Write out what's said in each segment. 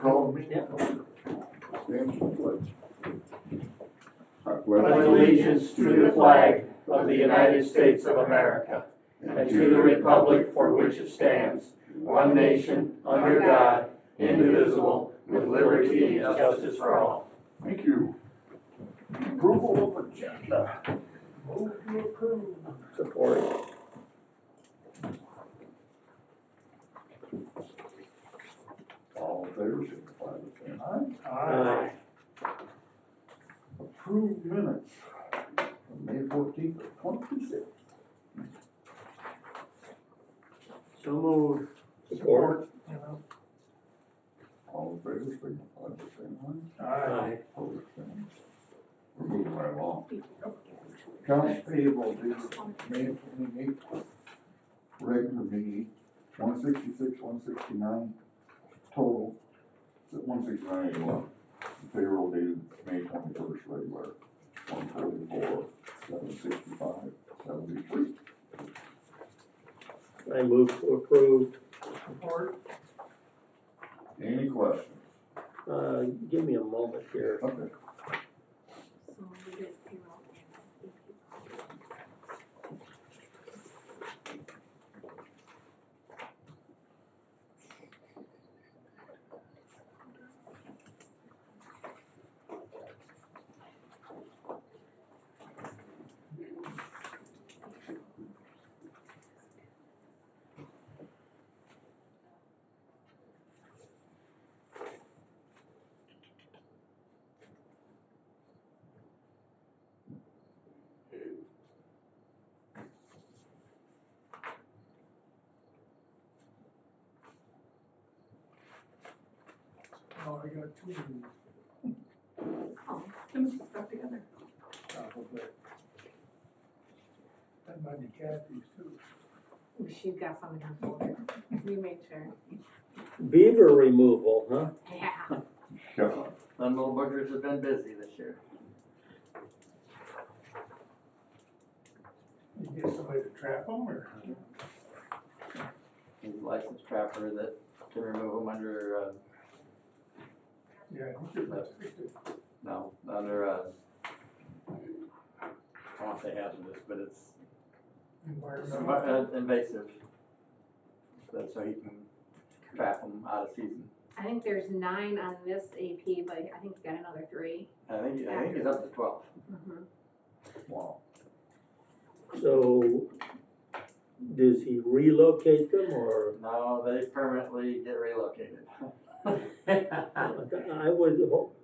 call me. Yeah. Stand for the pledge. I pledge allegiance to the flag of the United States of America and to the republic for which it stands, one nation, under God, indivisible, with liberty and justice for all. Thank you. Approval of agenda. Move to approve. Support. All in favor, signify by saying aye. Aye. Approved minutes from May 14th of 26. So moved. Support. All in favor, signify by saying aye. Aye. Opposed, same. We're moving right along. Accounts payable due May 28th. Regular meeting, 166, 169. Total, 169.81. Payroll dated May 21st, regular, 144, 765, 73. I move to approve. Support. Any questions? Give me a moment here. Okay. So we did payroll. Oh, I got two of these. Oh, them two stuck together. Probably. That might be Kathy's too. She's got some in her folder. We made sure. Beaver removal, huh? Yeah. Yeah. Them little boogers have been busy this year. You get somebody to trap them or? He's a licensed trapper that can remove them under, Yeah, I think you're restricted. no, under, I won't say hazardous, but it's Environmental. invasive. That's so he can trap them out of season. I think there's 9 on this AP, but I think you got another 3. I think he's up to 12. Mm-hmm. Wow. So, does he relocate them or? No, they permanently get relocated. I would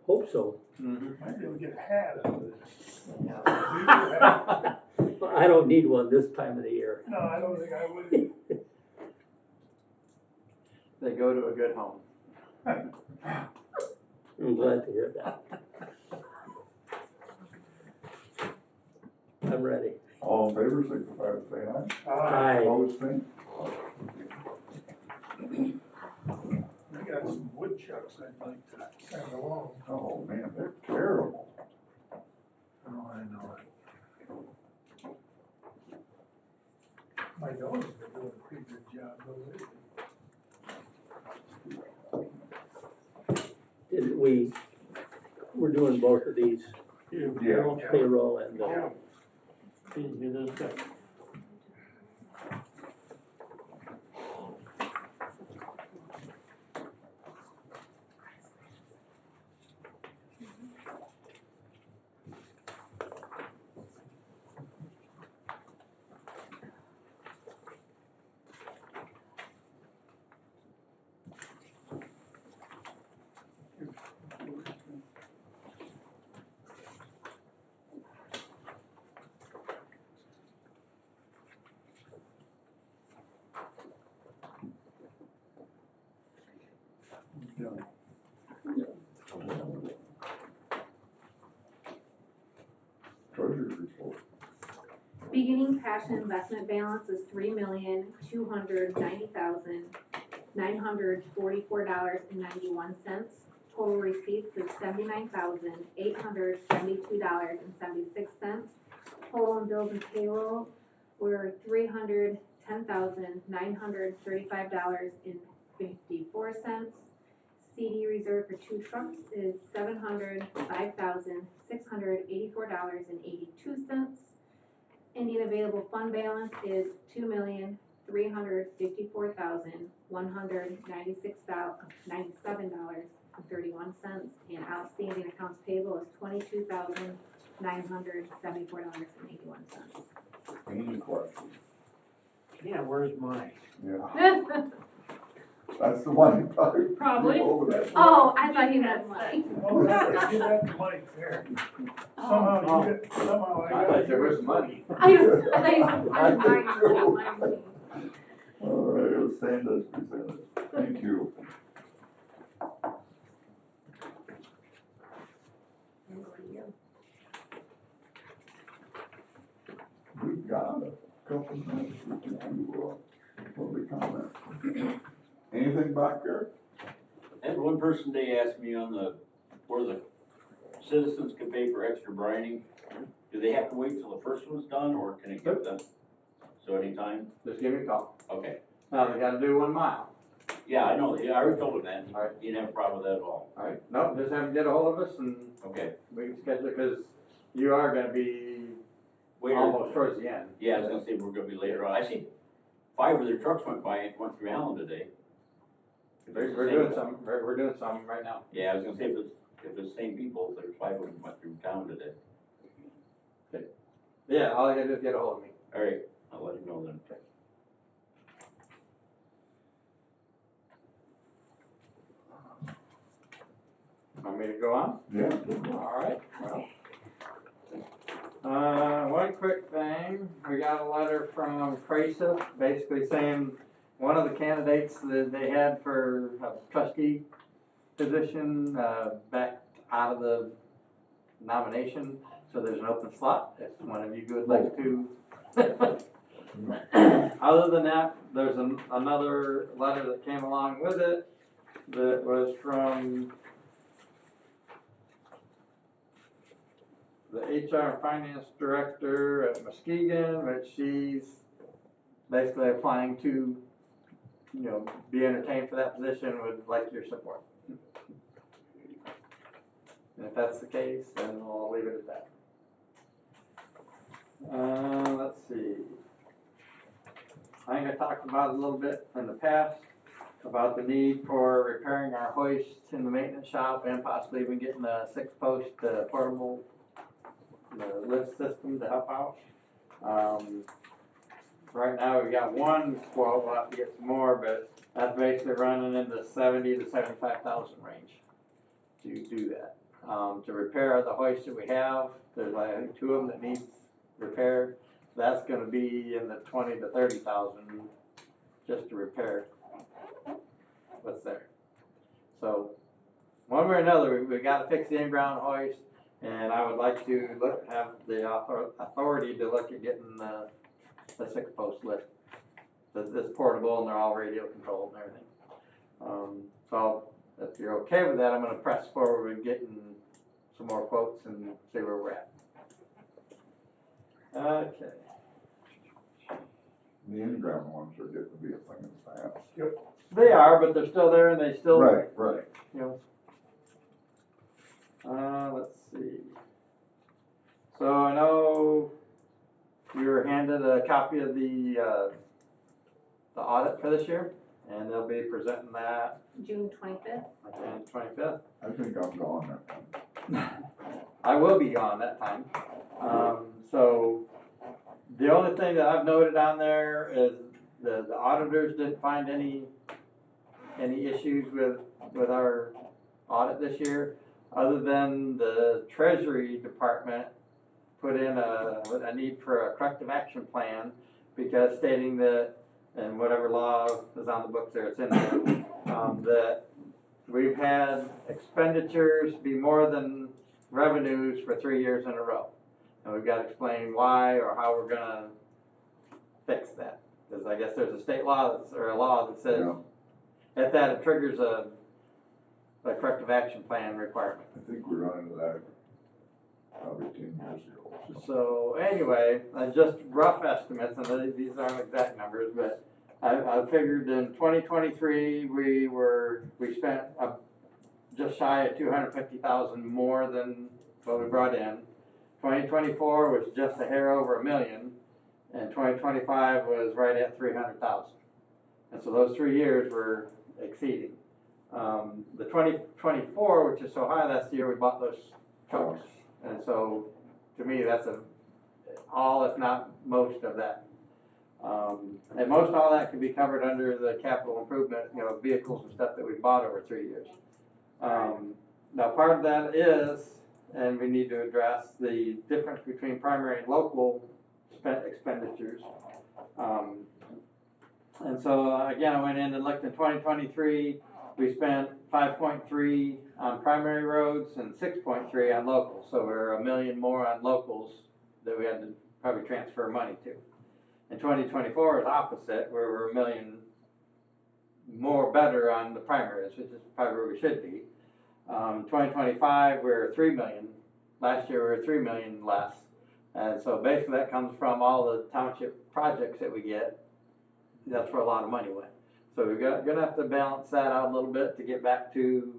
hope so. Mhm. Might be able to get a hat out of this. Yeah. I don't need one this time of the year. No, I don't think I would. They go to a good home. I'm glad to hear that. I'm ready. All in favor, signify by saying aye. Aye. Opposed, same. I got some woodchucks I'd like to send along. Oh, man, they're terrible. Oh, I know it. My nose has been doing a pretty good job though lately. We're doing both of these. Yeah. Payroll and, Yeah. Treasurer's report. Beginning cash and investment balance is $3,290,944.91. Total receipts is $79,872.76. Total bills and payroll were $310,935.54. CD reserve for 2 trucks is $705,684.82. Ending available fund balance is $2,354,197.31, and outstanding accounts payable is $22,974.81. Any questions? Yeah, where's mine? Yeah, that's the one you probably. Probably. Over there. Oh, I thought you meant mine. Oh, that's, give that to Mike there. Somehow you get, somehow I got yours. money. I thought you meant, I'm sorry, you said mine. All right, it'll stand as presented. Thank you. We've got a couple minutes we can do, public comment. Anything back there? And one person they asked me on where the citizens can pay for extra brining, do they have to wait till the first one's done, or can it get done? So anytime? Just give me a call. Okay. Now, they gotta do 1 mile. Yeah, I know, yeah, I already told him that, All right. he didn't have a problem with that at all. All right, no, just have them get a hold of us and Okay. we can schedule it, cause you are gonna be Waiter, almost towards the end. yeah, I was gonna say we're gonna be later on. I see 5 of their trucks went through Allen today. If it's the We're same- doing some, we're doing some right now. Yeah, I was gonna say if it's the same people, there's 5 of them went through town today. Yeah, all you gotta do is get a hold of me. All right, I'll let him know then. Want me to go on? Yeah. All right, well. One quick thing, we got a letter from Crisis, basically saying one of the candidates that they had for a trustee position, backed out of the nomination, so there's an open slot, if one of you would like to. Other than that, there's another letter that came along with it, that was from the HR and Finance Director at Muskegon, but she's basically applying to, be entertained for that position, would like your support. And if that's the case, then I'll leave it at that. Let's see. I think I talked about it a little bit in the past, about the need for repairing our hoist in the maintenance shop and possibly even getting a 6-post portable lift system to help out. Right now we got one quote, we'll have to get some more, but that's basically running in the 70 to 75,000 range to do that. To repair the hoist that we have, there's I think 2 of them that need repaired. That's gonna be in the 20 to 30,000 just to repair what's there. So one way or another, we gotta fix the in-ground hoist, and I would like to have the authority to look at getting the 6-post lift. This portable, and they're all radio controlled and everything. So if you're okay with that, I'm gonna press forward with getting some more quotes and see where we're at. Okay. The in-ground ones are getting to be a thing of the past. They are, but they're still there, and they still, Right. Let's see. So I know you were handed a copy of the audit for this year, and they'll be presenting that June 25th. on the 25th. I think I'm gone now. I will be gone that time. So the only thing that I've noted on there is the auditors didn't find any issues with our audit this year, other than the Treasury Department put in a need for a corrective action plan, because stating that, and whatever law is on the books there, it's in there, that we've had expenditures be more than revenues for 3 years in a row. And we've got to explain why or how we're gonna fix that. Because I guess there's a state law or a law that says at that it triggers a corrective action plan requirement. I think we run into that probably 10 years ago. So anyway, just rough estimates, and these aren't exact numbers, but I figured in 2023 we spent just shy of 250,000 more than what we brought in. 2024 was just a hair over $1 million, and 2025 was right at 300,000. And so those 3 years were exceeding. The 2024, which is so high, that's the year we bought those trucks. And so, to me, that's all, if not most of that. And most all that can be covered under the capital improvement, vehicles and stuff that we bought over 3 years. Now, part of that is, and we need to address the difference between primary and local expenditures. And so, again, I went in and looked in 2023, we spent 5.3 on primary roads and 6.3 on locals. So we're $1 million more on locals that we had to probably transfer money to. In 2024 is opposite, where we're $1 million more better on the primaries, which is probably where we should be. 2025, we're $3 million. Last year, we were $3 million less. And so basically that comes from all the township projects that we get. That's where a lot of money went. So we're gonna have to balance that out a little bit to get back to,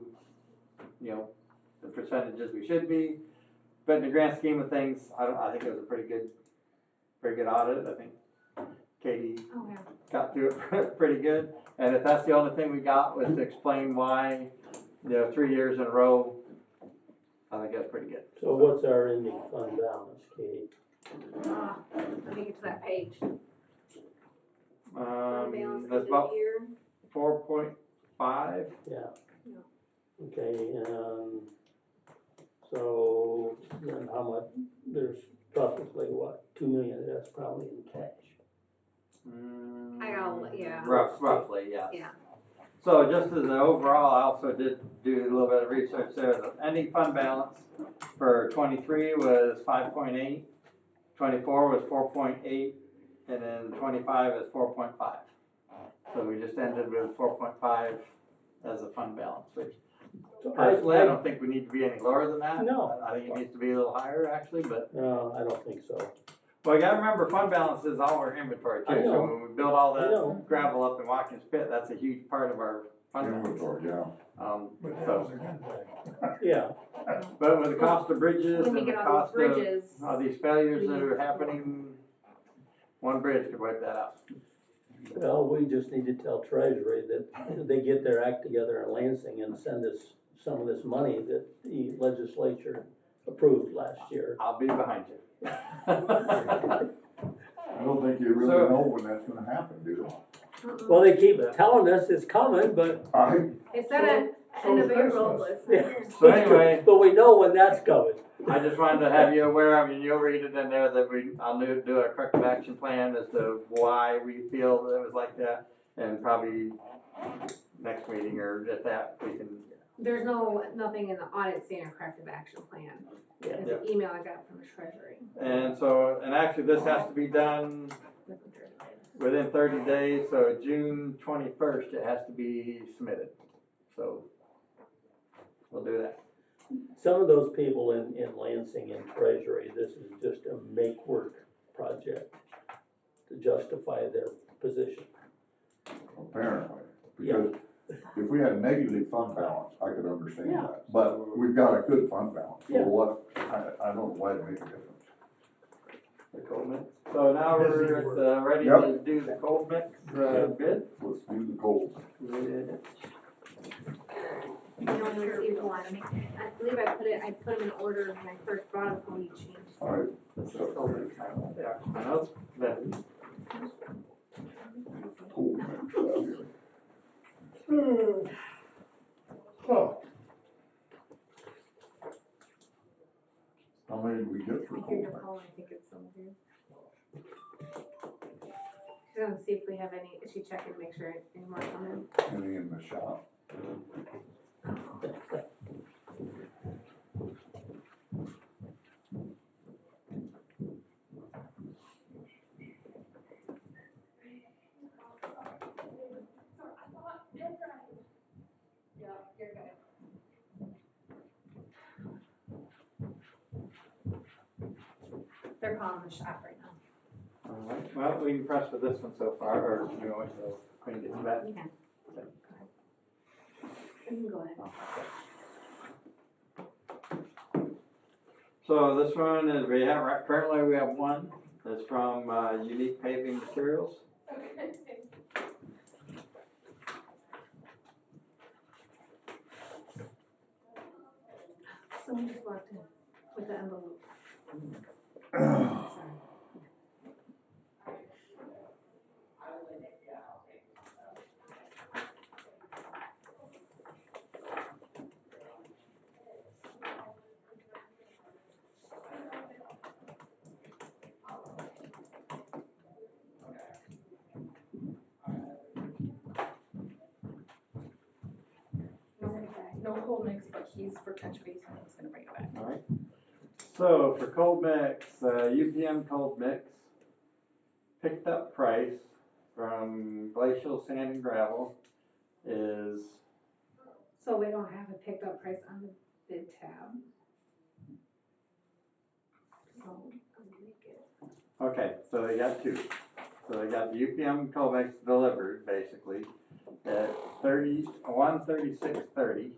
the percentages we should be. But in the grand scheme of things, I think it was a pretty good audit. I think Katie got through it pretty good. And if that's the only thing we got was to explain why, 3 years in a row, I think that's pretty good. So what's our ending fund balance, Katie? Let me get to that page. That's about 4.5. Yeah. Okay, so then how much, there's roughly what, 2 million, that's probably in cash. I got, yeah. Roughly, yes. Yeah. So just as an overall, I also did do a little bit of research there. The ending fund balance for 23 was 5.8, 24 was 4.8, and then 25 is 4.5. So we just ended with 4.5 as a fund balance, which personally I don't think we need to be any lower than that. No. I think it needs to be a little higher actually, but. No, I don't think so. Well, you gotta remember fund balance is all our inventory too. I know. So when we build all I know. that gravel up in Watkins Pit, that's a huge part of our fund balance. Inventory, yeah. But that So, was a good thing. Yeah, but with the cost of bridges When we and the get all cost these of bridges. all these failures that are happening, one bridge could wipe that out. well, we just need to tell Treasury that they get their act together in Lansing and send us some of this money that the legislature approved last year. I'll be behind you. I don't think you really know when that's gonna happen, do you? Well, they keep telling us it's coming, but. They said it in the April, but it's So anyway, But we know when that's coming. I just wanted to have you aware of, and you'll read it in there, that I'll do a corrective action plan as to why we feel that it was like that, and probably next meeting or at that, we can. there's nothing in the audit saying a corrective action plan. It's an email I got from the Treasury. And so, and actually this has to be done within 30 days, so June 21st, it has to be submitted. So, we'll do that. Some of those people in Lansing and Treasury, this is just a make work project to justify their position. Apparently, because if we had a negative fund balance, I could understand that. But we've got a good fund balance, so Yeah. what, I don't know why it makes a difference. The cold mix. So now we're ready Yep. to do the cold mix bid. Let's do the cold. You only received one. I believe I put them in order when I first brought them when you changed. All right. This is the cold mix. Yeah, I know it's been. Cold mix out here. How many did we get for I cold think you're mix? calling, I think it's some of you. She's gonna see if we have any, is she checking to make sure any more come in? Any in the shop? They're calling the shop right now. All right, well, we can press with this one so far, or you want to clean it back? You can. You can go ahead. So this one is, currently we have one, that's from, Unique Paving Materials. Someone just walked in with the envelope. No cold mix, but he's for touch base and he's gonna bring it back. Alright. So for cold mix, UPM cold mix, picked up price from Glacial Sand and Gravel is, So we don't have a picked up price on the bid tab. So, I'll make it. okay, so they got two. So they got the UPM cold mix delivered, basically, at 136.30.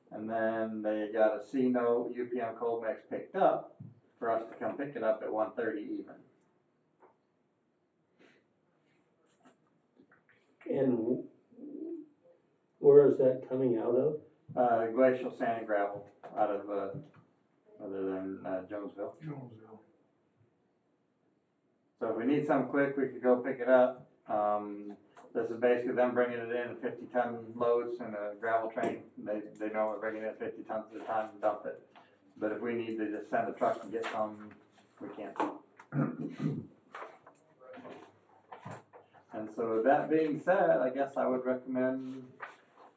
And then they got a C-note UPM cold mix picked up for us to come pick it up at 130 even. And where is that coming out of? Glacial Sand and Gravel out of, other than Jonesville. Jonesville. So if we need something quick, we could go pick it up. This is basically them bringing it in 50-ton loads in a gravel train. They know we're bringing in 50 tons at a time and dump it. But if we need to just send a truck and get some, we can. And so with that being said, I guess I would recommend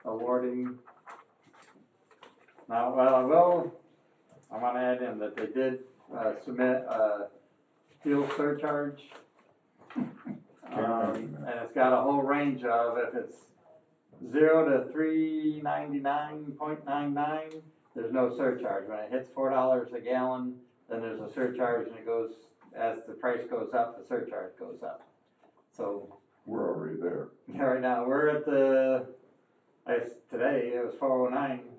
awarding. Now, well, I want to add in that they did submit a fuel surcharge. And it's got a whole range of, if it's 0 to 399.99, there's no surcharge. When it hits $4 a gallon, then there's a surcharge, and it goes, as the price goes up, the surcharge goes up. So We're already there. right now, we're at the, today it was 409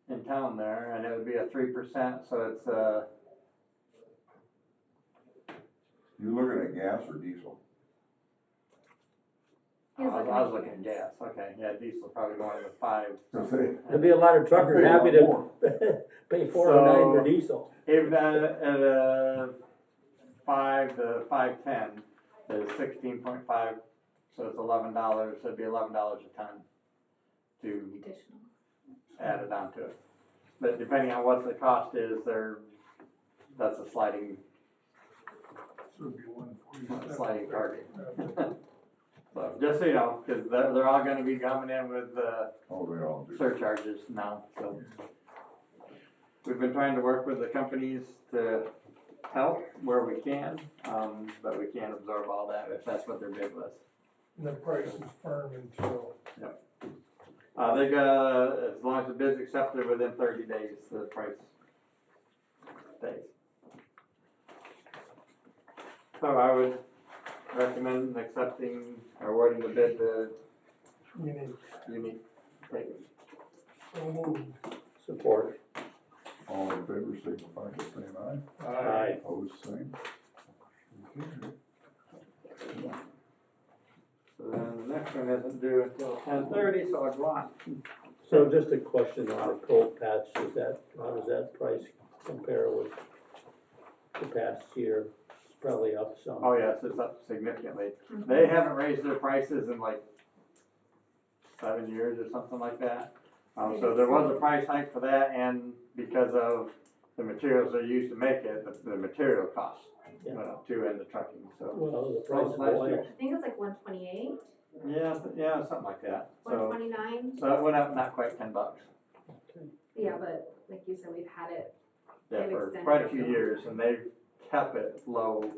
in town there, and it would be a 3%, so it's You looking at gas or diesel? I was looking at gas. Okay, yeah, diesel probably going to 5. There'd be a lot of truckers happy to pay $4.09 for diesel. Even at 5 to 510 is 16.5, so it's $11. It'd be $11 a ton to Additional. add it onto it. But depending on what the cost is, that's a sliding So it'd be 147. sliding target. So just so you know, because they're all going to be coming in with Oh, they all do. surcharges now. So we've been trying to work with the companies to help where we can, but we can't absorb all that if that's what their bid was. And the price is firm until. They got, as long as the bid's accepted within 30 days, the price stays. So I would recommend accepting or awarding the bid to Unique Paving. So moved. Support. All in favor, signify by saying aye. Aye. Opposed, same. Okay. So then the next one isn't due until 10:30, so I'd want. So just a question on the cold patch, how does that price compare with the past year? It's probably up some. Oh yes, it's up significantly. They haven't raised their prices in like 7 years or something like that. So there was a price hike for that, and because of the materials they use to make it, the material costs went up too, and the trucking, so. Well, the price of last oil. year. I think it's like 128, Yeah, something like that. So 129. it went up not quite $10. Yeah, but like you said, we've had it. Yeah, They've for extended quite a it few for years, and they've kept it low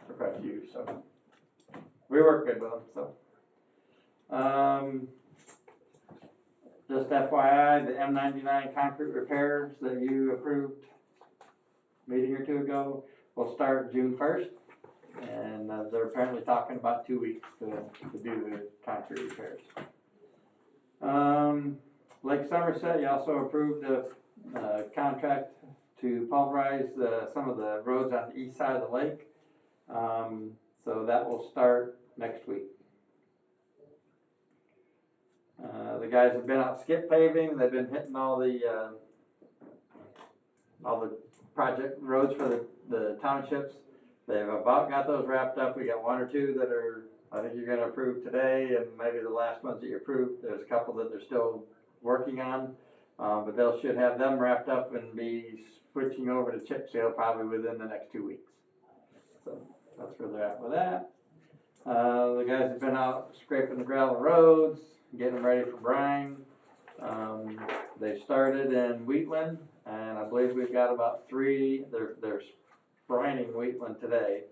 for quite a few, so. We work good with them, so. Just FYI, the M99 concrete repairs that you approved a meeting or two ago will start June 1st. And they're apparently talking about 2 weeks to do the concrete repairs. Lake Somerset, you also approved a, contract to pulverize some of the roads on the east side of the lake. So that will start next week. The guys have been out skip paving, they've been hitting all the project roads for the townships. They've about got those wrapped up. We got one or two that are, I think you're gonna approve today, and maybe the last ones that you approved. There's a couple that they're still working on, but they should have them wrapped up and be switching over to chip seal probably within the next 2 weeks. So that's where they're at with that. The guys have been out scraping the gravel roads, getting them ready for brine. They started in Wheatland, and I believe we've got about 3, they're brining Wheatland today.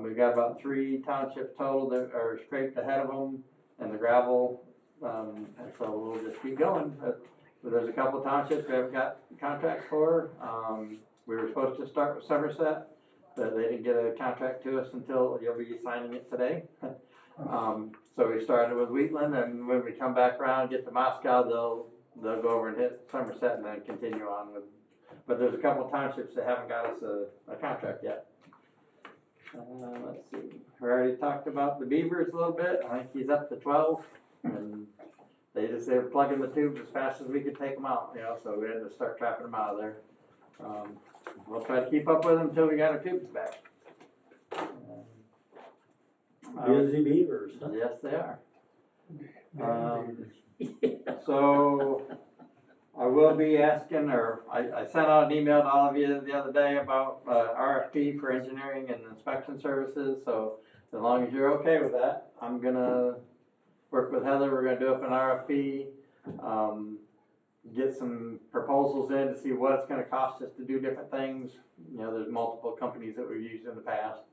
We've got about 3 townships total that are scraped ahead of them, and the gravel, and so we'll just keep going. There's a couple townships that have got contracts for. We were supposed to start with Somerset, but they didn't get a contract to us until you'll be signing it today. So we started with Wheatland, and when we come back around, get to Moscow, they'll go over and hit Somerset and then continue on with. But there's a couple townships that haven't got us a contract yet. Let's see. We already talked about the beavers a little bit. I think he's up to 12, and they were plugging the tubes as fast as we could take them out. So we had to start trapping them out of there. We'll try to keep up with them until we got our tubes back. Busy beavers, huh? Yes, they are. So I will be asking, or I sent out an email to all of you the other day about RFP for engineering and inspection services. So as long as you're okay with that, I'm gonna work with Heather. We're gonna do up an RFP, get some proposals in to see what it's gonna cost us to do different things. There's multiple companies that we've used in the past.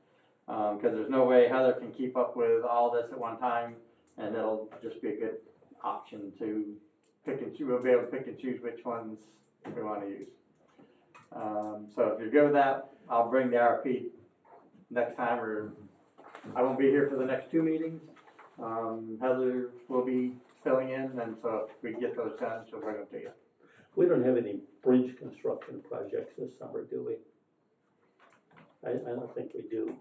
Because there's no way Heather can keep up with all this at one time, and it'll just be a good option to pick and choose. We'll be able to pick and choose which ones we want to use. So if you're good with that, I'll bring the RFP next time, or I won't be here for the next 2 meetings. Heather will be filling in, and so if we get those done, she'll bring them to you. We don't have any bridge construction projects this summer, do we? I don't think we do.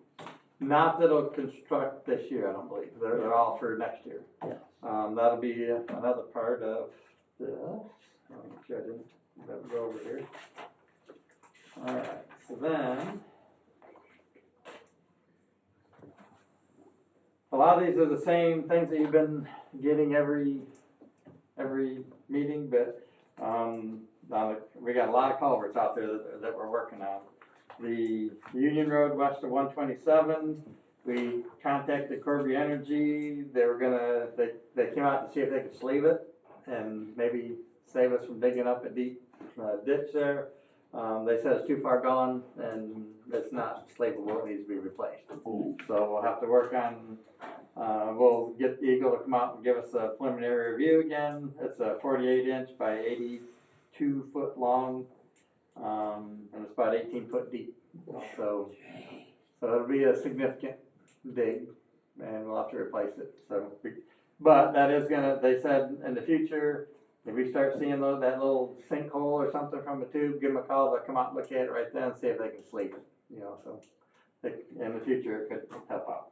Not that'll construct this year, I don't believe. They're all for next year. Yeah. That'll be another part of this. I'll make sure I didn't let it go over here. All right, so then a lot of these are the same things that you've been getting every meeting, but we got a lot of culverts out there that we're working on. The Union Road west of 127, we contacted Corby Energy. They came out to see if they could sleeve it and maybe save us from digging up a deep ditch there. They said it's too far gone and it's not sleevable, it needs to be replaced. So we'll have to work on, we'll get Eagle to come out and give us a preliminary review again. It's a 48-inch by 82-foot long. And it's about 18 foot deep. So it'll be a significant dig, and we'll have to replace it. But that is they said in the future, if we start seeing that little sinkhole or something from the tube, give them a call, they'll come out and look at it right then and see if they can sleep it, so in the future it could help out.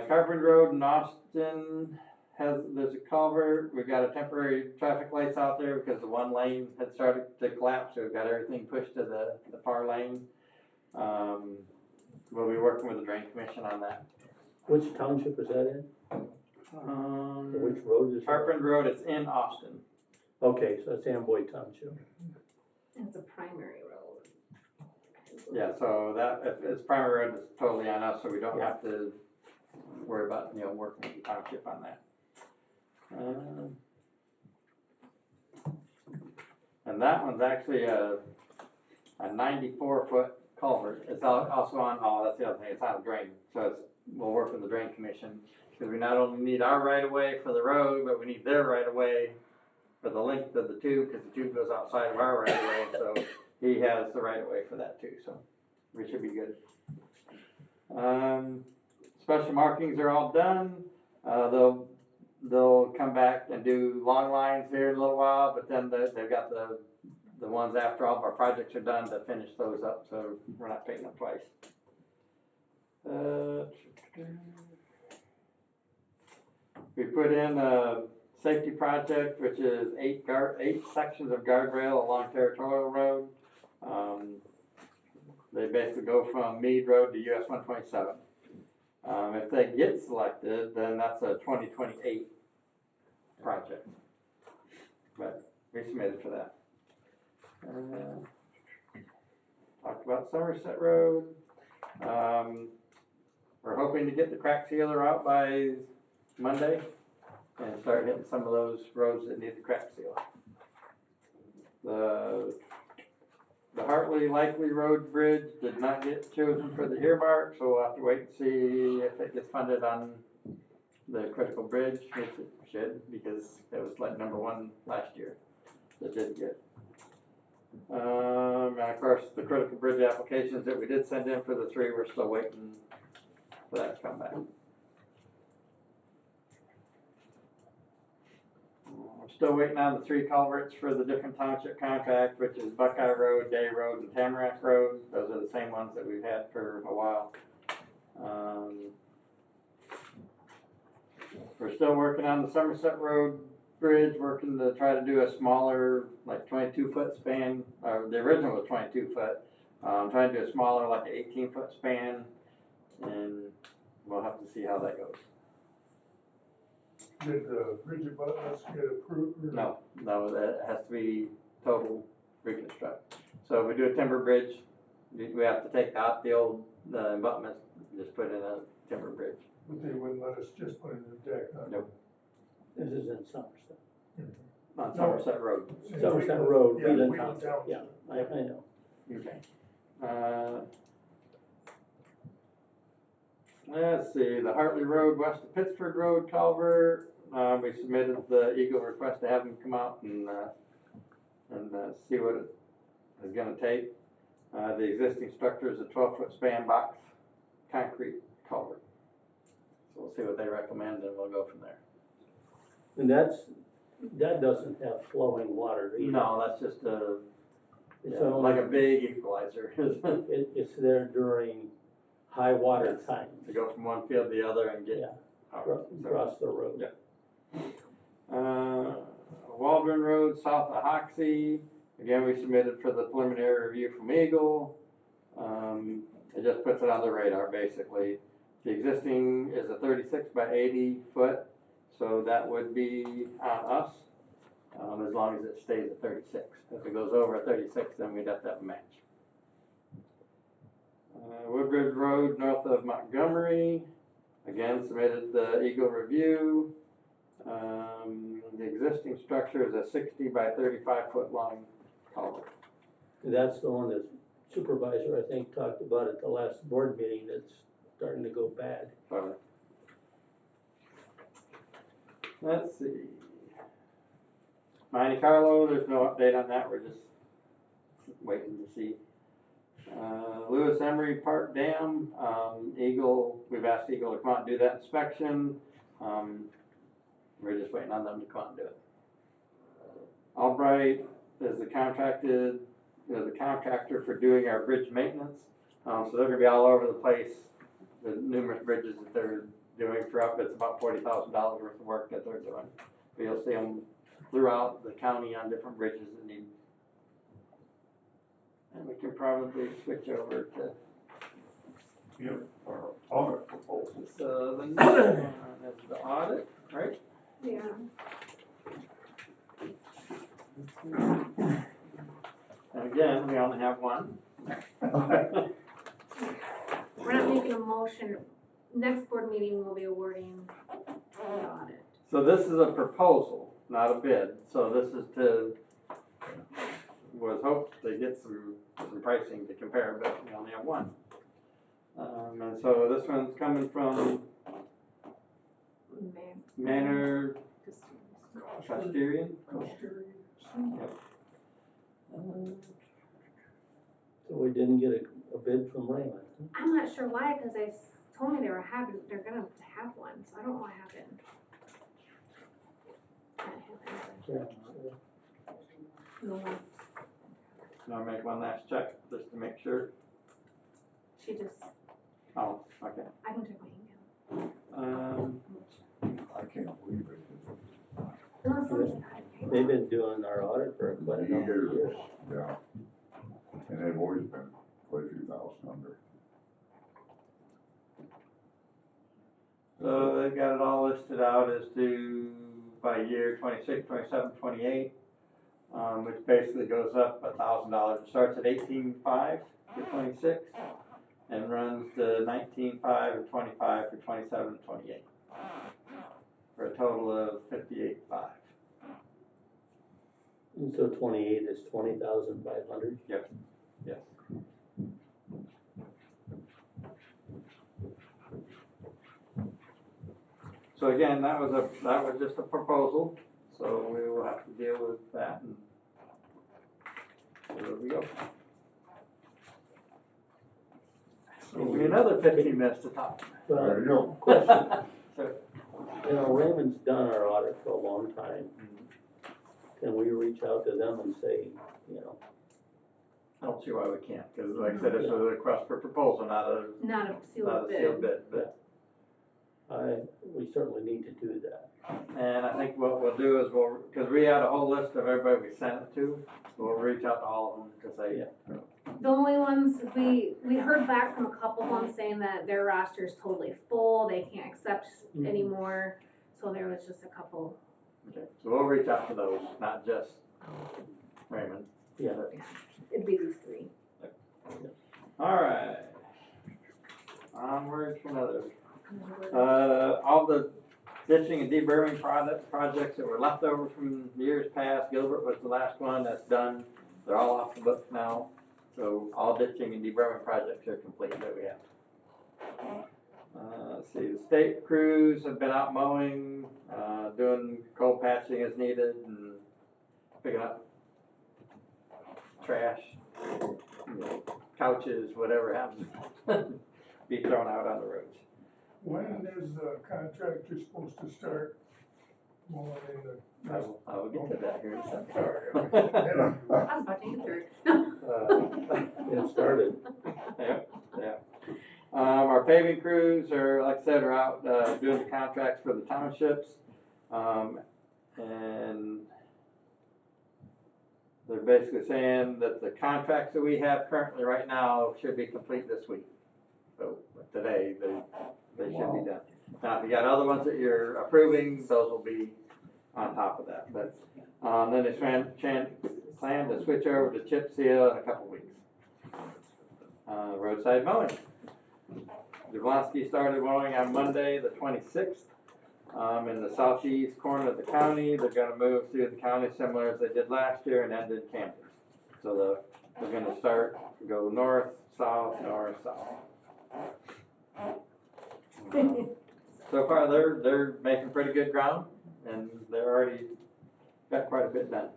Carpenter Road in Austin, there's a culvert. We've got a temporary traffic lights out there because the one lane had started to collapse, so we've got everything pushed to the far lane. We'll be working with the Drain Commission on that. Which township is that in? Which road is it? Carpenter Road, it's in Austin. Okay, so it's Amboy Township. It's a primary road. Yeah, so if it's primary road, it's totally on us, so we don't have to worry about, working with the township on that. And that one's actually a 94-foot culvert. It's also on, that's the other thing, it's on a drain. So we'll work with the Drain Commission, because we not only need our right of way for the road, but we need their right of way for the length of the tube, because the tube goes outside of our right of way. So he has the right of way for that too. So we should be good. Special markings are all done. They'll come come back and do long lines here in a little while, but then they've got the ones after all of our projects are done to finish those up, so we're not paying them twice. We put in a safety project, which is 8 sections of guardrail along Territorial Road. They basically go from Meade Road to US 127. If they get selected, then that's a 2028 project. But we submitted for that. Talked about Somerset Road. We're hoping to get the crack sealer out by Monday and start hitting some of those roads that need the crack seal. The Hartley Likely Road Bridge did not get chosen for the earmark, so we'll have to wait and see if it gets funded on the critical bridge, which it should, because it was like #1 last year. It did get. And of course, the critical bridge applications that we did send in for the 3, we're still waiting for that to come back. I'm still waiting on the 3 culverts for the different township contract, which is Buckeye Road, Day Road, and Tamarack Road. Those are the same ones that we've had for a while. We're still working on the Somerset Road Bridge, working to try to do a smaller, like 22-foot span. The original was 22 foot. Trying to do a smaller, like an 18-foot span, and we'll have to see how that goes. Did the bridge abutments get approved? Or? No, that has to be total reconstruct. So if we do a timber bridge, we have to take out the old abutments, just put in a timber bridge. But they wouldn't let us just put in the deck, huh? Nope. This is in Somerset. On Somerset Road. Somerset Road, Yeah, Wheeling Wheeling Township, Township. yeah, I know. Okay. Let's see, the Hartley Road west of Pittsford Road culvert. We submitted the Eagle request to have them come out and see what it is going to take. The existing structure is a 12-foot span box concrete culvert. So we'll see what they recommend and we'll go from there. And that doesn't have flowing water either. No, that's just It's like only, a big equalizer. it's there during high water Yes. times. To go from one field to the other and get Yeah, out. across the road. Yeah. Waldron Road, south of Hoxie. Again, we submitted for the preliminary review from Eagle. It just puts it on the radar, basically. The existing is a 36 by 80 foot, so that would be on us, as long as it stays at 36. If it goes over 36, then we'd have to have a match. Woodbridge Road, north of Montgomery. Again, submitted the Eagle review. The existing structure is a 60 by 35 foot long culvert. That's the one that supervisor, I think, talked about at the last board meeting that's starting to go bad. Let's see. Monte Carlo, there's no update on that. We're just waiting to see. Lewis Emery Park Dam, Eagle, we've asked Eagle to come out and do that inspection. We're just waiting on them to come out and do it. Albright is the contractor for doing our bridge maintenance. So they're gonna be all over the place, the numerous bridges that they're doing throughout. It's about $40,000 worth of work that they're doing. But you'll see them throughout the county on different bridges that need. And we can probably switch over to Yep, our audit proposals. so the next one is the audit, right? Yeah. And again, we only have one. We're not making a motion. Next board meeting, we'll be awarding the audit. So this is a proposal, not a bid. So this is was hoped to get some pricing to compare, but we only have one. And so this one's coming from Manor Custodian. Yep. So we didn't get a bid from Raymond. I'm not sure why, because they told me they're gonna have one, so I don't know what happened. Yeah. I'll make one last check just to make sure. She just, Oh, okay. I can check my email. I can't believe it. Unless something happened. They've been doing our audit for quite a number of years. Yeah. And they've always been quite a few thousand under. So they've got it all listed out as to by year 26, 27, 28, which basically goes up $1,000. It starts at 18.5 for 26 and runs to 19.5 and 25 for 27 and 28 for a total of 58.5. And so 28 is 20,500. Yes. So again, that was just a proposal, so we will have to deal with that and there we go. So we another 15 minutes to talk. Well, There you go. question, So, you know, Raymond's done our audit for a long time. Can we reach out to them and say, you know, I don't see why we can't, because like I said, it's a request for proposal, not a Not a sealed bid. bid. But we certainly need to do that. and I think what we'll do is because we had a whole list of everybody we sent it to, so we'll reach out to all of them to say, Yeah. The only ones, we heard back from a couple of them saying that their roster is totally full, they can't accept Mhm. anymore, so there was just a couple. okay, so we'll reach out to those, not just Raymond. Yeah. It'd be these three. All right. Onward to another. All the ditching and deburring projects that were left over from years past, Gilbert was the last one that's done. They're all off the books now. So all ditching and deburring projects are complete that we have. Let's see, the state crews have been out mowing, doing coal patching as needed and picking up trash, couches, whatever happens, be thrown out on the roads. When is the contractor supposed to start mowing in the? I will get to that here in a second. Sorry. I was about to answer it. It started. Yeah. Our paving crews are, like I said, are out, doing the contracts for the townships. And they're basically saying that the contracts that we have currently right now should be complete this week. So today, they should be done. Now, if you got other ones that you're approving, those will be on top of that. But, then they plan to switch over to chip seal in a couple weeks. Roadside mowing. Jablonski started mowing on Monday, the 26th, in the southeast corner of the county. They're gonna move through the county similar as they did last year and end in Camden. So they're gonna start, go north, south, north, south. So far, they're making pretty good ground, and they're already got quite a bit done.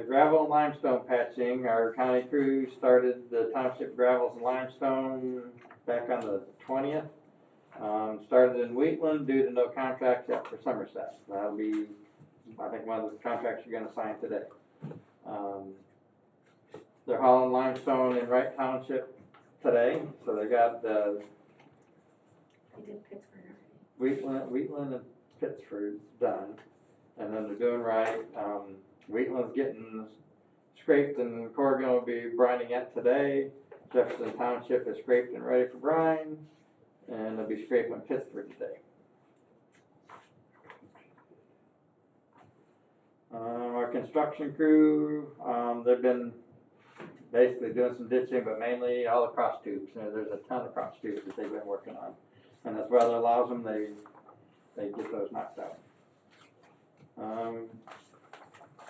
Gravel and limestone patching, our county crew started the township gravels and limestone back on the 20th. Started in Wheatland due to no contracts yet for Somerset. That'll be, I think, one of the contracts you're gonna sign today. They're hauling limestone in Wright Township today, so they got I did Pittsburgh. Wheatland and Pittsford's done, and then they're doing Wright. Wheatland's getting scraped and Corrigan will be brining it today. Jefferson Township is scraped and ready for brine, and they'll be scraping Pittsford today. Our construction crew, they've been basically doing some ditching, but mainly all the cross tubes. There's a ton of cross tubes that they've been working on, and as weather allows them, they get those knocked out.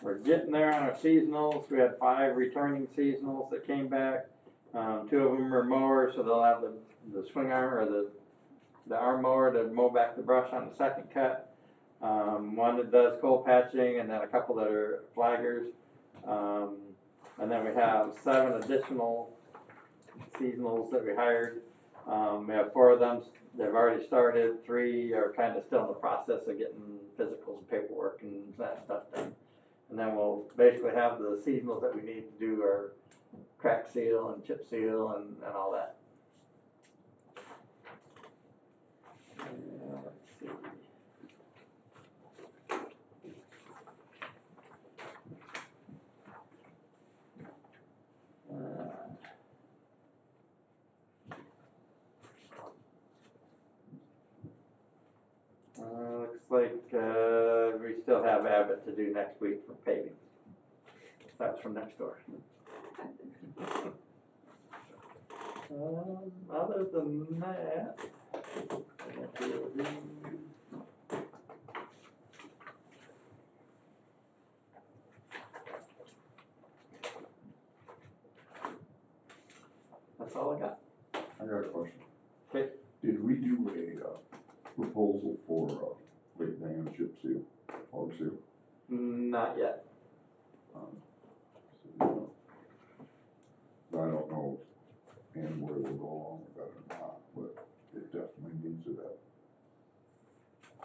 We're getting there on our seasonals. We had 5 returning seasonals that came back. 2 of them are mowers, so they'll have the swing arm or the arm mower to mow back the brush on the second cut. One that does coal patching, and then a couple that are flaggers. And then we have 7 additional seasonals that we hired. We have 4 of them they've already started, 3 are kind of still in the process of getting physicals and paperwork and that stuff done. And then we'll basically have the seasonals that we need to do our crack seal and chip seal and all that. Let's see. Looks like we still have Abbott to do next week for paving. That's from next door. Other than that, that's all I got. I got a question. Okay. Did we do a proposal for Lake Van chip seal, hog seal? Not yet. So, I don't know and where we'll go along with that or not, but it definitely needs it up.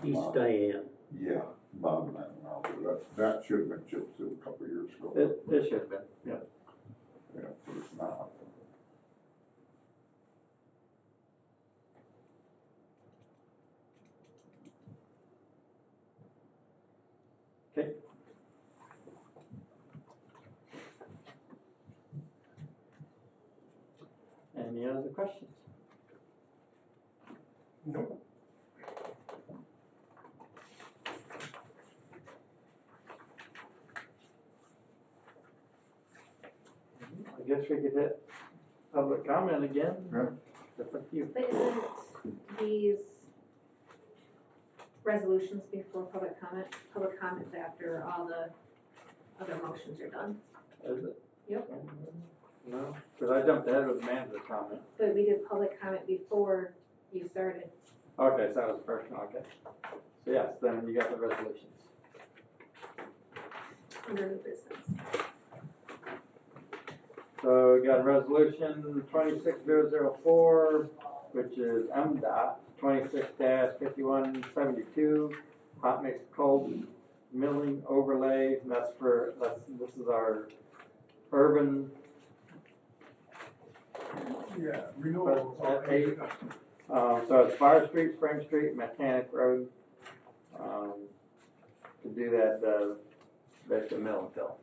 East Diane. Yeah, bottom that now, that should have been chip sealed a couple of years ago. It should have been, yeah. Yeah, but it's not. Okay. Any other questions? Nope. I guess we could hit public comment again. Yeah. Just a few. But isn't these resolutions before public comment? Public comment's after all the other motions are done. Is it? Yep. No, because I jumped ahead with the manager comment. But we did public comment before you started. Okay, so that was the first one, okay. So yes, then you got the resolutions. Under new business. So we got resolution 26004, which is MDOT 26-5172, hot mix cold milling overlay. And this is our urban. Yeah, renewal. At 8. So it's Fire Street, Spring Street, Mechanic Road. To do that, basically mill and fill.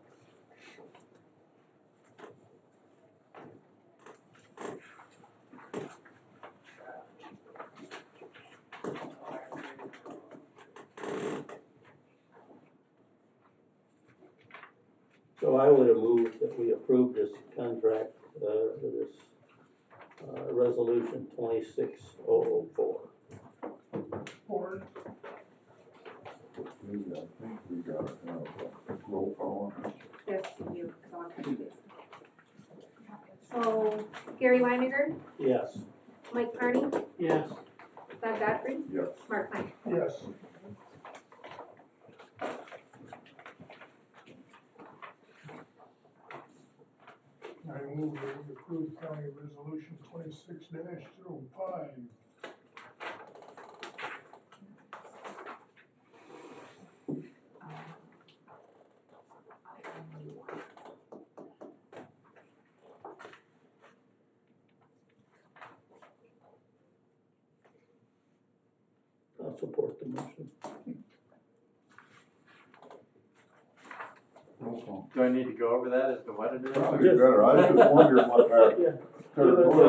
So I would have moved that we approve this contract, this, resolution 26004. Board. I think we got a roll call on it. Yes, you, so I'll touch base. So Gary Weininger, Yes. Mike Carney, Yes. Bob Godfrey, Yes. Mark Klein. Yes. I move that we approve county resolution 26-05. I'll support the motion. Roll call. Do I need to go over that as to what it is? Probably better, I was just wondering what that. Yeah. third Give us one a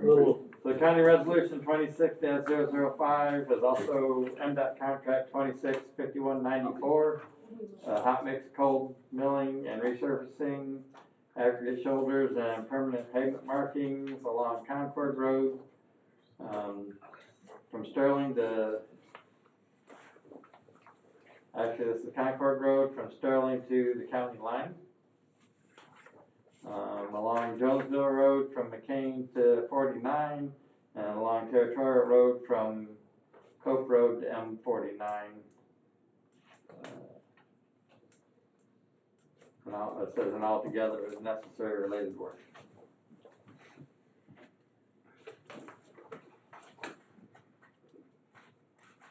little, So county resolution 26-005 is also MDOT contract 26-5194, hot mix cold milling and resurfacing, aggregate shoulders and permanent pavement markings along Concord Road, from Sterling to, actually this is Concord Road from Sterling to the county line. Along Jonesville Road from McCain to 49, and along Territorial Road from Cope Road to M49. It says an altogether is necessary related work.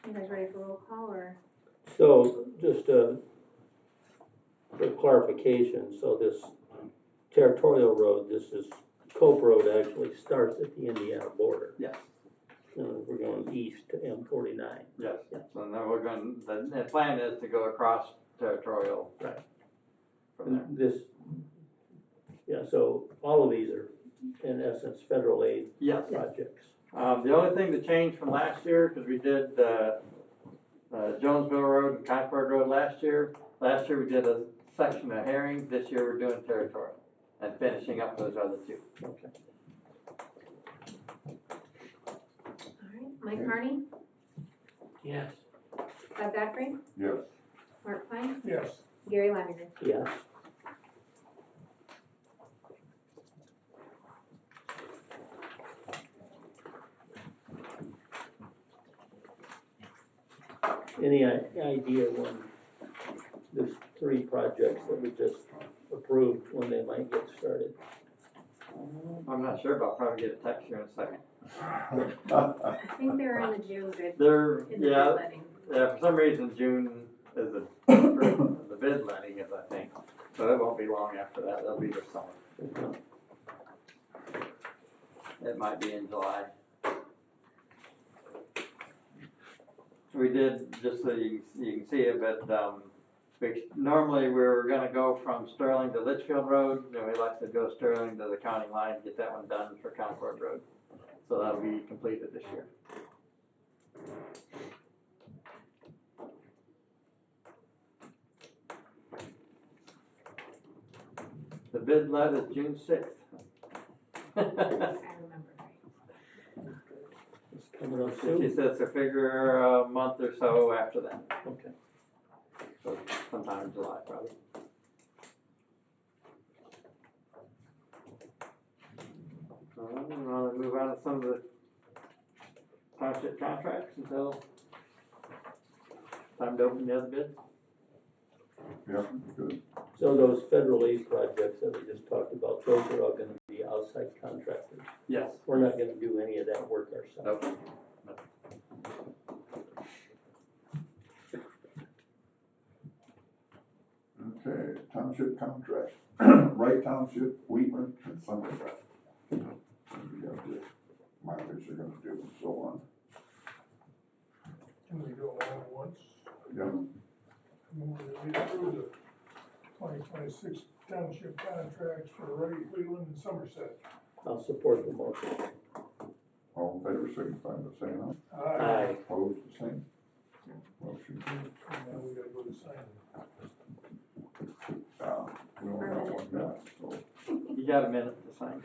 You guys ready for roll call or? So, just, for clarification, so this territorial road, this is, Cope Road actually starts at the Indiana border. Yes, We're going east to M49. yes. So then we're going, the plan is to go across territorial. Right. From there. And this, yeah, so all of these are, in essence, federal aid Yes. projects. The only thing that changed from last year, because we did, Jonesville Road and Concord Road last year. Last year we did a section of Herring, this year we're doing territorial and finishing up those other two. Okay. Alright, Mike Carney, Yes. Bob Godfrey, Yes. Mark Klein, Yes. Gary Leoniger. Yes. Any idea when there's 3 projects that we just approved, when they might get started? I'm not sure, but I'll probably get a text here in a second. I think they're in the June bid, They're, in the bid yeah, letting. for some reason June is the bid letting is, I think. So it won't be long after that, they'll be this summer. It might be in July. We did, just so you can see it, but, normally we were gonna go from Sterling to Litchfield Road, and we like to go Sterling to the county line, get that one done for Concord Road. So that'll be completed this year. The bid let is June 6th. I remember. It's coming up She soon. says to figure a month or so after that, Okay. so sometime in July probably. I'm gonna move on to some of the township contracts until time to open the other bids. Yeah, good. So those federal aid projects that we just talked about, those are all gonna be outside contractors. Yes. We're not gonna do any of that work ourselves. Nope. Okay, township contract, Wright Township, Wheatland, and Somerset. We got the mileage they're gonna do and so on. Can we go all at once? Yeah, Move that we approve the 2026 township contracts for Wright, Leland, and Somerset. I'll support the motion. all in favor, signify by saying aye. Aye. Opposed, the same. Motion carried. Now we gotta go to sign. We only got one guy, so You got a minute to sign.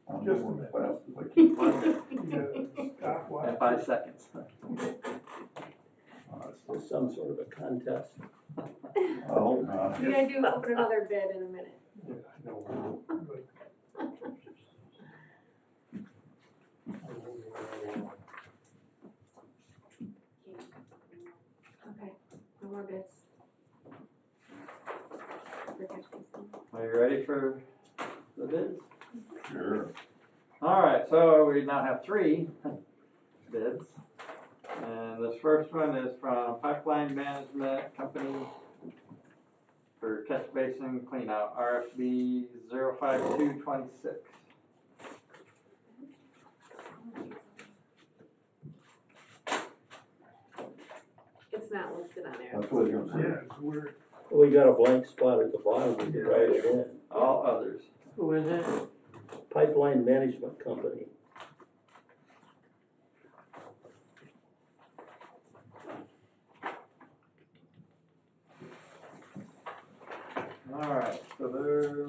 I'm Just a going minute. as fast as I can. 1 minute You gotta stop watch. and 5 seconds. It's some sort of a contest. Oh, no. You gotta do, open another bid in a minute. Yeah, I know. But- Okay, no more bids. For catch basin. Are you ready for the bids? Sure. All right, so we now have 3 bids. And this first one is from Pipeline Management Company for catch basin cleanout, RFB 05226. It's not listed on there. That's what you're gonna Yeah, say. it's weird. We got a blank spot at the bottom, we can write it in. All others. Who is it? Pipeline Management Company. All right, so they're.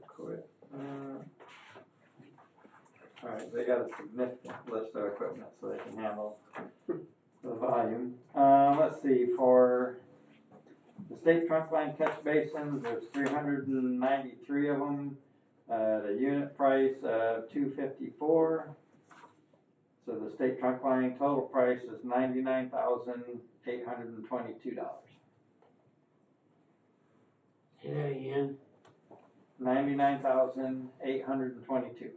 Quit. All right, they got a significant list of equipment, so they can handle the volume. Let's see, for the state trunk line catch basins, there's 393 of them. The unit price of $254. So the state trunk line total price is $99,822. Yeah, Ian. $99,822.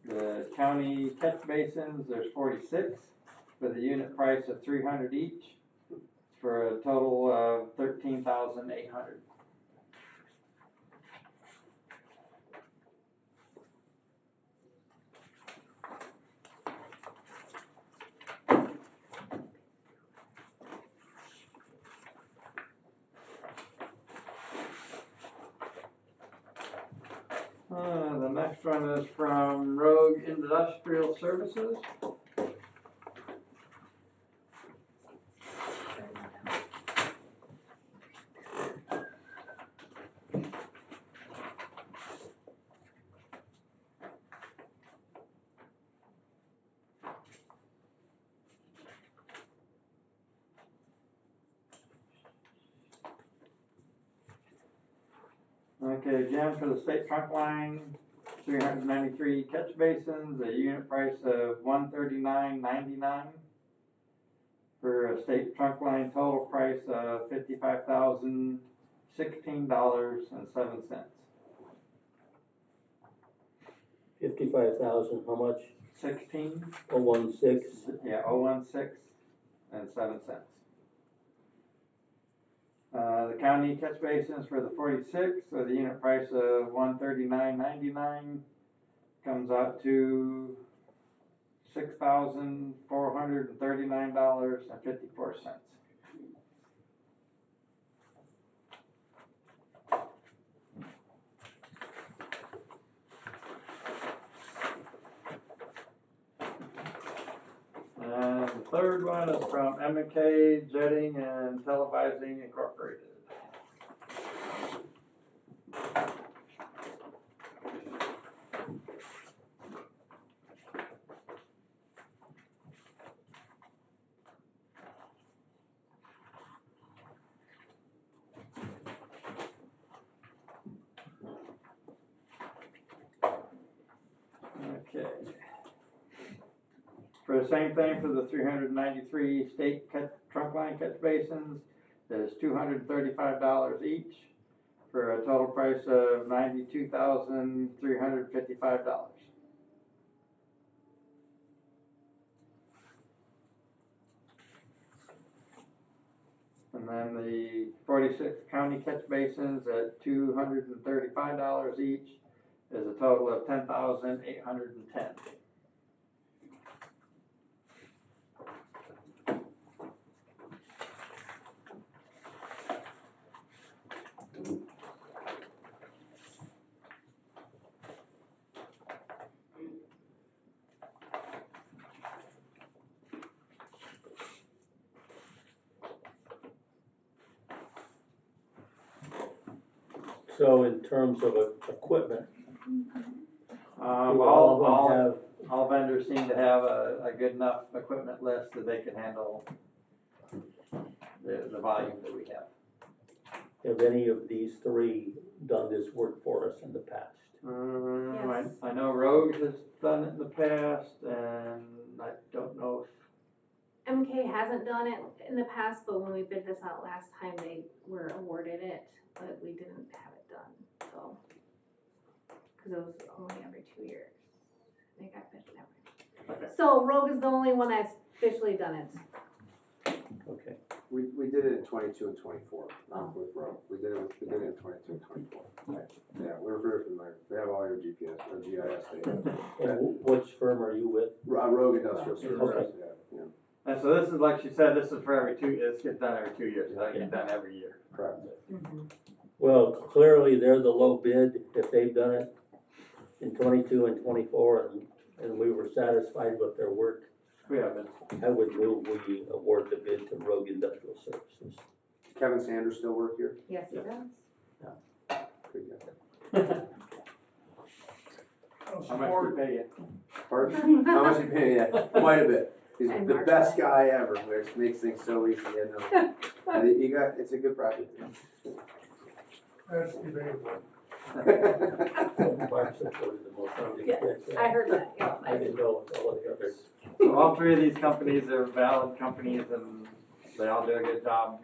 The county catch basins, there's 46 with a unit price of $300 each for a total of $13,800. The next one is from Rogue Industrial Services. Okay, again, for the state trunk line, 393 catch basins, a unit price of $139.99 for a state trunk line total price of $55,016.07. 55,000, how much? 16, 016. yeah, 016 and 7 cents. The county catch basins for the 46, so the unit price of $139.99 comes out to $6,439.54. And the third one is from M&K Jetting and Televising Incorporated. Okay. For the same thing for the 393 state trunk line catch basins, there's $235 each for a total price of $92,355. And then the 46 county catch basins at $235 each is a total of $10,810. So in terms of equipment, all of them have, All vendors seem to have a good enough equipment list that they can handle the volume that we have. have any of these three done this work for us in the past? Yes. I know Rogue has done it in the past, and I don't know if, MK hasn't done it in the past, but when we bid this out last time, they were awarded it, but we didn't have it done, so. Cause it was only every 2 years. They got bid every. Okay. So Rogue is the only one that's officially done it. Okay. We did it in 22 and 24, not with Rogue. We did it in 22 and 24. Yeah, we're very familiar. We have all your GPS or GIS data. And which firm are you with? Rogue Industrial Services. Okay. Yeah. and so this is, like she said, this is for every this gets done every 2 years, it doesn't get done every year. Correct. Well, clearly they're the low bid if they've done it in 22 and 24, and we were satisfied with their work. We have been. I would move we award the bid to Rogue Industrial Services. Kevin Sanders still work here? Yes, he does. Good guy. How much do you pay you? Pardon? How much you paying? Yeah, quite a bit. He's And the Mark. best guy ever, which makes things so easy. You know. It's a good project. That's debatable. Mark supported the motion. Yeah, I heard that, yeah. I didn't know all of the others. So all three of these companies are valid companies, and they all do a good job.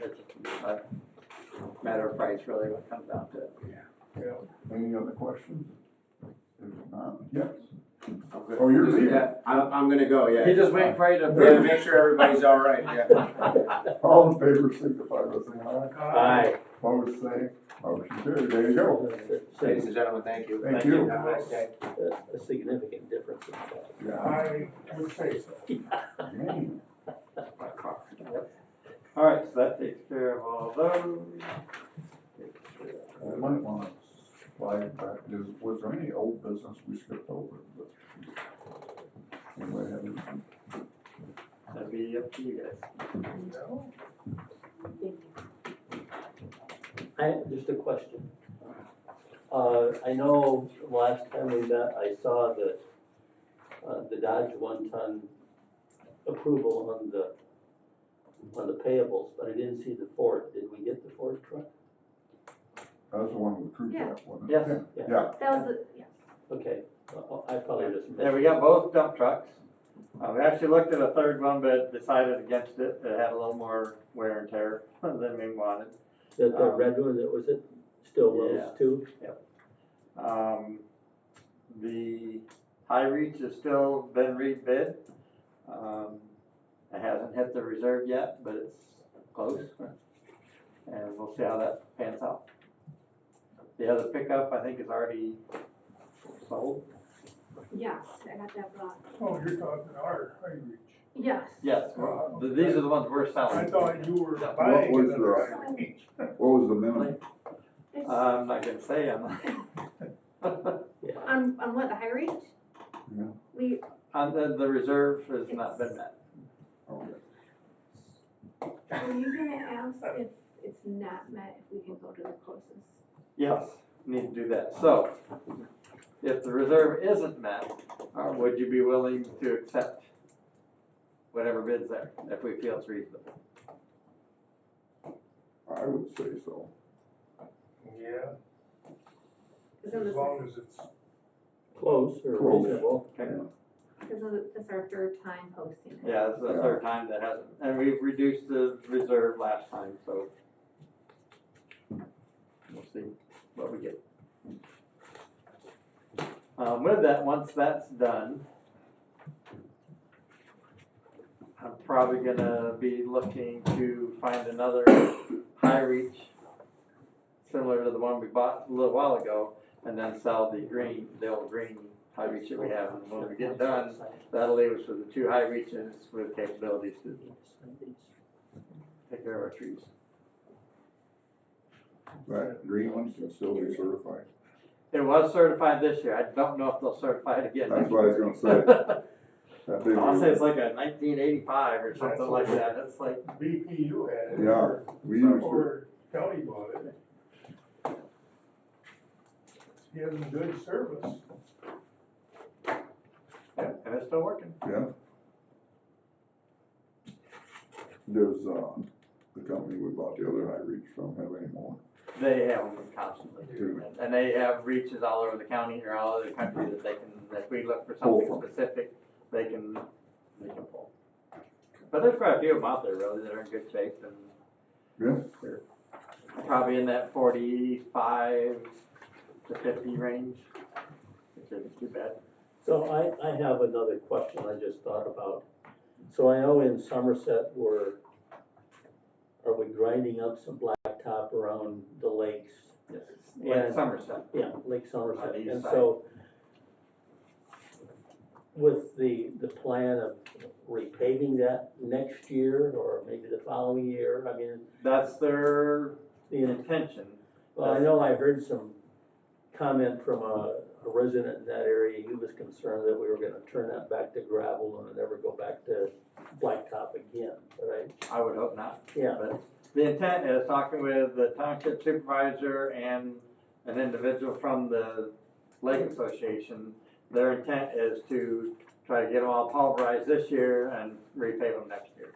matter of price, really, what it comes down to. Any other questions? If not, yes. I'm good. Oh, you're leaving? Yeah, I'm gonna go, yeah. He's just waiting for you to. Yeah, make sure everybody's all right, yeah. All in favor, signify by saying aye. Aye. Opposed, say, motion carried, there you go. Ladies and gentlemen, thank you. Thank you. Have a nice day. A significant difference in cost. Yeah. I would say so. Man. All right, so that takes care of all those. I might want to flag back, was there any old business we skipped over? Anybody have anything? That'd be up to you guys. No? Just a question. I know last time we met, I saw that, the Dodge 1-ton approval on the payables, but I didn't see the Ford. Did we get the Ford truck? That was the one with crew Yeah. cab, wasn't it? Yes. Yeah. That was the, yes. Okay, I probably just missed. Yeah, we got both dump trucks. We actually looked at a third one, but decided against it. It had a little more wear and tear than we wanted. The red one, that was it, still Yeah. those two? The High Reach has still been rebid. It hasn't hit the reserve yet, but it's close. And we'll see how that pans out. The other pickup, I think, is already sold. Yes, I got that block. Oh, you're talking our High Reach. Yes. Yes, these are the ones we're I selling. thought you were Yeah. buying What was another the- High Reach. What was the minimum? It's, I'm not gonna say, I'm Yeah. on what, the High Reach? Yeah. We, the reserve has not been met. Okay. were you gonna ask if it's not met, if we can go to the closest? Yes, need to do that. So, if the reserve isn't met, would you be willing to accept whatever bid's there, if we feel it's reasonable? I would say so. Yeah, Cause as long as it's, Close or Close. reasonable. Okay. it's our third time posting it. Yeah, this is the third time that hasn't, and we've reduced the reserve last time, so we'll see what we get. With that, once that's done, I'm probably gonna be looking to find another High Reach similar to the one we bought a little while ago, and then sell the old green High Reach that we have. And when we get done, that'll leave us with the two High Reaches with capabilities to take care of our trees. That green one can still be certified. It was certified this year. I don't know if they'll certify it again. That's what I was gonna say. That big I'll say one. it's like a 1985 or something like that. It's like, BPU had it. Yeah, we used to, Or county bought it. Gives good service. yeah, and it's still working. yeah. Does, the company we bought the other High Reach from have any more? They have them constantly. Do And they have reaches all over the county or all over the country that they can, if we look for Pull something from. specific, they can pull. But there's quite a few of them out there really that are in good shape and Yeah, they're probably in that 45 to 50 range, which isn't too bad. So I have another question I just thought about. So I know in Somerset are we grinding up some blacktop around the lakes? Yes. Like And- Somerset. Yeah, Lake Somerset, On the east and side. so with the plan of repaving that next year or maybe the following year, I mean, That's their the, intention. well, I know I heard some comment from a resident in that area. He was concerned that we were gonna turn that back to gravel and never go back to blacktop again, right? I would hope not. Yeah, But the intent is talking with the township supervisor and an individual from the Lake Association. Their intent is to try to get them all pulverized this year and repave them next year.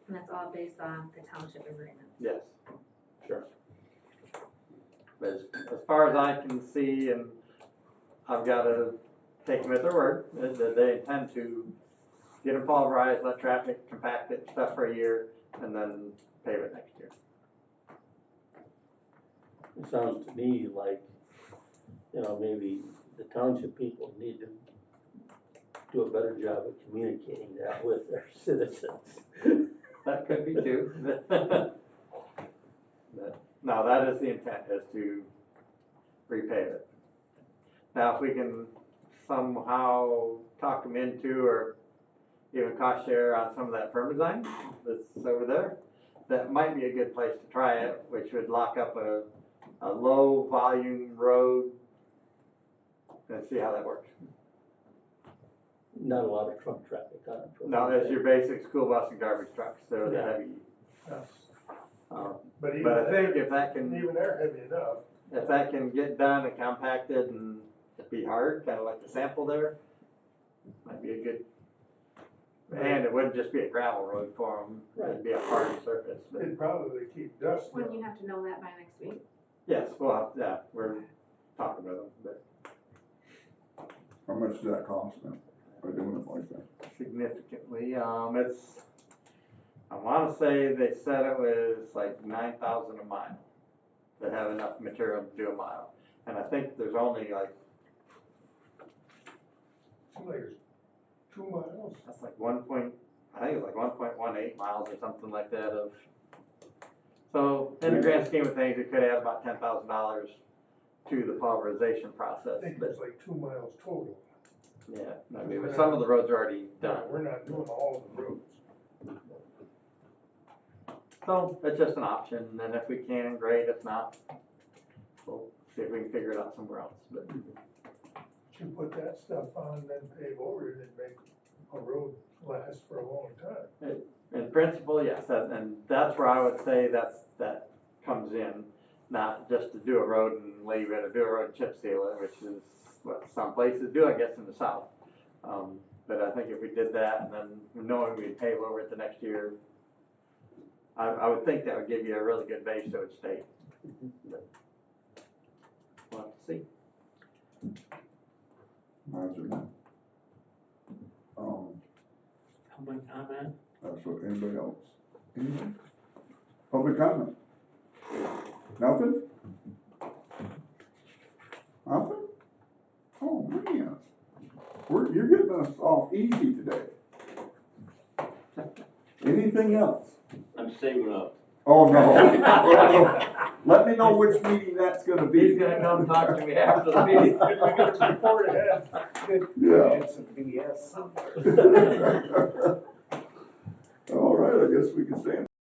And that's all based on the township agreement. Yes. sure. But as far as I can see, and I've got to take them at their word, that they intend to get them pulverized, let traffic compact it, stuff for a year, and then pave it next year. It sounds to me like, you know, maybe the township people need to do a better job of communicating that with their citizens. That could be too. But, no, that is the intent, is to repave it. Now, if we can somehow talk them into, or even cost share on some of that firm design that's over there, that might be a good place to try it, which would lock up a low volume road and see how that works. Not a lot of truck traffic on it. No, that's your basic school bus and garbage trucks, they're the Yeah. heavy. Yes. Um, But even But I think they're, if that can, even they're heavy enough. if that can get done and compacted and it'd be hard, kind of like the sample there, might be a good, and it wouldn't just be a gravel road for them, it'd be a hard surface. But They'd probably keep dust Wouldn't down. you have to know that by next week? yes, well, yeah, we're talking with them, but How much does that cost them by doing it like that? significantly, it's, I wanna say they said it was like 9,000 a mile to have enough material to do a mile. And I think there's only like, Seems like it's 2 miles. that's like I think it's like 1.18 miles or something like that of, so in the grand scheme of things, it could add about $10,000 to the pulverization I process, think but it's like 2 miles total. yeah, maybe, but some of the roads are already done. We're not doing all of the roads. So it's just an option, and then if we can, great, if not, we'll see if we can figure it out somewhere else, but. You put that stuff on, then pave over it and make a road last for a long time. In principle, yes, and that's where I would say that comes in, not just to do a road and leave it, or do a road and chip seal it, which is what some places do, I guess, in the south. But I think if we did that, and then knowing we'd pave over it the next year, I would think that would give you a really good base so it'd stay. But we'll have to see. Imagine that. Public comment? That's what, anybody else? Anything? Public comment? Nothing? Nothing? Oh, man. You're getting us off easy today. Anything else? I'm saving up. Oh, no. Let me know which meeting that's gonna be. He's gonna come talk to me after the meeting. We gotta report ahead. Yeah. Some BS somewhere. All right, I guess we can stand.